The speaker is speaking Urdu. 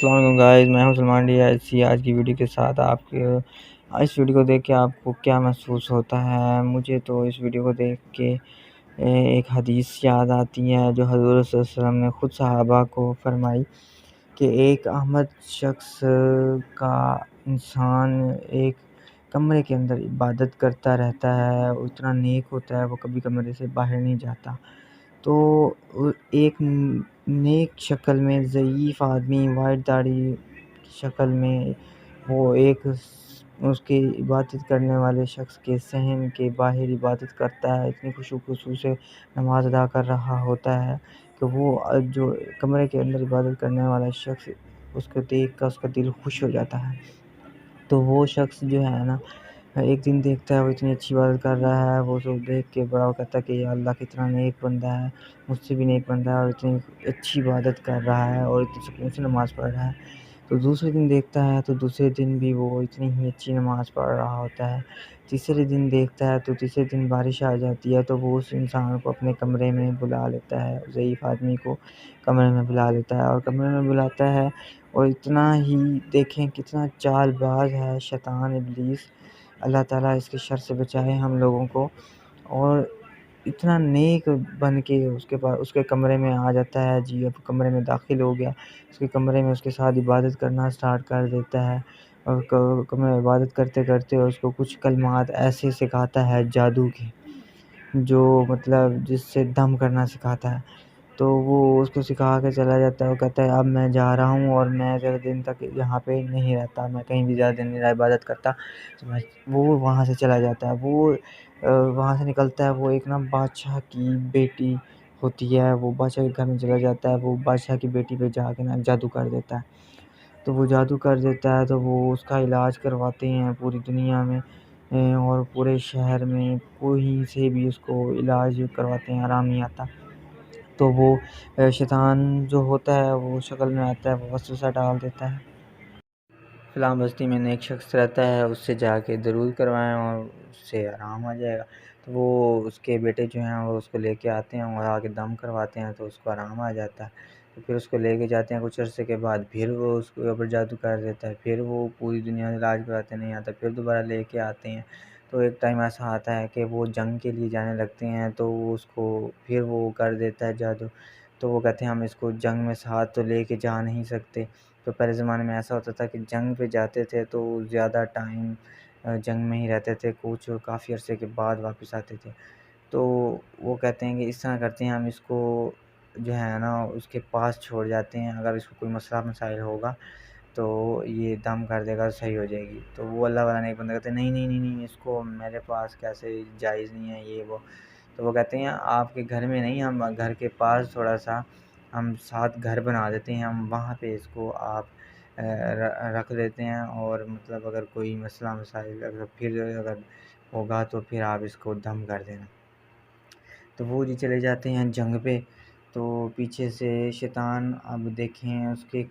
السلام علیکم گائز، میں ہوں سلمان ڈی ایس سی آج کی ویڈیو کے ساتھ آپ کے اس ویڈیو کو دیکھ کے آپ کو کیا محسوس ہوتا ہے؟ مجھے تو اس ویڈیو کو دیکھ کے ایک حدیث یاد آتی ہے جو حضور صلی اللہ علیہ وسلم نے خود صحابہ کو فرمائی کہ ایک احمد شخص کا انسان ایک کمرے کے اندر عبادت کرتا رہتا ہے، اتنا نیک ہوتا ہے وہ کبھی کمرے سے باہر نہیں جاتا۔ تو ایک نیک شکل میں ضعیف آدمی وائٹ داڑھی کی شکل میں وہ ایک اس کی عبادت کرنے والے شخص کے صحن کے باہر عبادت کرتا ہے، اتنی خشوع و خضوع سے نماز ادا کر رہا ہوتا ہے کہ وہ جو کمرے کے اندر عبادت کرنے والا شخص اس کو دیکھ کر اس کا دل خوش ہو جاتا ہے۔ تو وہ شخص جو ہے نا ایک دن دیکھتا ہے وہ اتنی اچھی عبادت کر رہا ہے، وہ اسے دیکھ کے بڑا کہتا ہے کہ یا اللہ کتنا نیک بندہ ہے، مجھ سے بھی نیک بندہ ہے اور اتنی اچھی عبادت کر رہا ہے اور اتنی سکون سے نماز پڑھ رہا ہے۔ تو دوسرے دن دیکھتا ہے تو دوسرے دن بھی وہ اتنی ہی اچھی نماز پڑھ رہا ہوتا ہے۔ تیسرے دن دیکھتا ہے تو تیسرے دن بارش آ جاتی ہے تو وہ اس انسان کو اپنے کمرے میں بلا لیتا ہے، ضعیف آدمی کو کمرے میں بلا لیتا ہے اور کمرے میں بلاتا ہے اور اتنا ہی دیکھیں کتنا چال باز ہے شیطان ابلیس، اللہ تعالیٰ اس کے شر سے بچائے ہم لوگوں کو، اور اتنا نیک بن کے اس کے کمرے میں آ جاتا ہے۔ جی اب کمرے میں داخل ہو گیا، اس کے کمرے میں اس کے ساتھ عبادت کرنا سٹارٹ کر دیتا ہے اور کمرے میں عبادت کرتے کرتے اس کو کچھ کلمات ایسے سکھاتا ہے جادو کے، جو مطلب جس سے دم کرنا سکھاتا ہے۔ تو وہ اس کو سکھا کے چلا جاتا ہے، وہ کہتا ہے اب میں جا رہا ہوں اور میں زیادہ دن تک یہاں پہ نہیں رہتا، میں کہیں بھی زیادہ دن نہیں عبادت کرتا۔ وہ وہاں سے چلا جاتا ہے، وہ وہاں سے نکلتا ہے، وہ ایک نا بادشاہ کی بیٹی ہوتی ہے، وہ بادشاہ کے گھر میں چلا جاتا ہے، وہ بادشاہ کی بیٹی پہ جا کے نا جادو کر دیتا ہے۔ تو وہ جادو کر دیتا ہے تو وہ اس کا علاج کرواتے ہیں پوری دنیا میں اور پورے شہر میں کوئی سے بھی اس کو علاج کرواتے ہیں، آرام نہیں آتا۔ تو وہ شیطان جو ہوتا ہے وہ شکل میں آتا ہے، وہ وسوسہ ڈال دیتا ہے، فلاں بستی میں ایک شخص رہتا ہے، اس سے جا کے درود کروائیں اور اس سے آرام آ جائے گا۔ تو وہ اس کے بیٹے جو ہیں وہ اس کو لے کے آتے ہیں اور آگے دم کرواتے ہیں تو اس کو آرام آ جاتا ہے۔ تو پھر اس کو لے کے جاتے ہیں، کچھ عرصے کے بعد پھر وہ اس کے اوپر جادو کر دیتا ہے، پھر وہ پوری دنیا میں علاج کراتے نہیں آتا، پھر دوبارہ لے کے آتے ہیں۔ تو ایک ٹائم ایسا آتا ہے کہ وہ جنگ کے لیے جانے لگتے ہیں تو اس کو پھر وہ کر دیتا ہے جادو۔ تو وہ کہتے ہیں ہم اس کو جنگ میں ساتھ تو لے کے جا نہیں سکتے۔ تو پہلے زمانے میں ایسا ہوتا تھا کہ جنگ پہ جاتے تھے تو زیادہ ٹائم جنگ میں ہی رہتے تھے، کچھ کافی عرصے کے بعد واپس آتے تھے۔ تو وہ کہتے ہیں کہ اس طرح کرتے ہیں ہم اس کو جو ہے نا اس کے پاس چھوڑ جاتے ہیں، اگر اس کو کوئی مسئلہ مسائل ہوگا تو یہ دم کر دے گا، صحیح ہو جائے گی۔ تو وہ اللہ والا نے ایک بندہ کہتے ہیں نہیں نہیں نہیں نہیں، اس کو میرے پاس کیسے، جائز نہیں ہے یہ وہ۔ تو وہ کہتے ہیں آپ کے گھر میں نہیں، ہم گھر کے پاس تھوڑا سا ہم ساتھ گھر بنا دیتے ہیں، ہم وہاں پہ اس کو آپ رکھ دیتے ہیں اور مطلب اگر کوئی مسئلہ مسائل اگر ہوگا تو پھر آپ اس کو دم کر دینا۔ تو وہ جی چلے جاتے ہیں جنگ پہ، تو پیچھے سے شیطان اب دیکھیں اس کے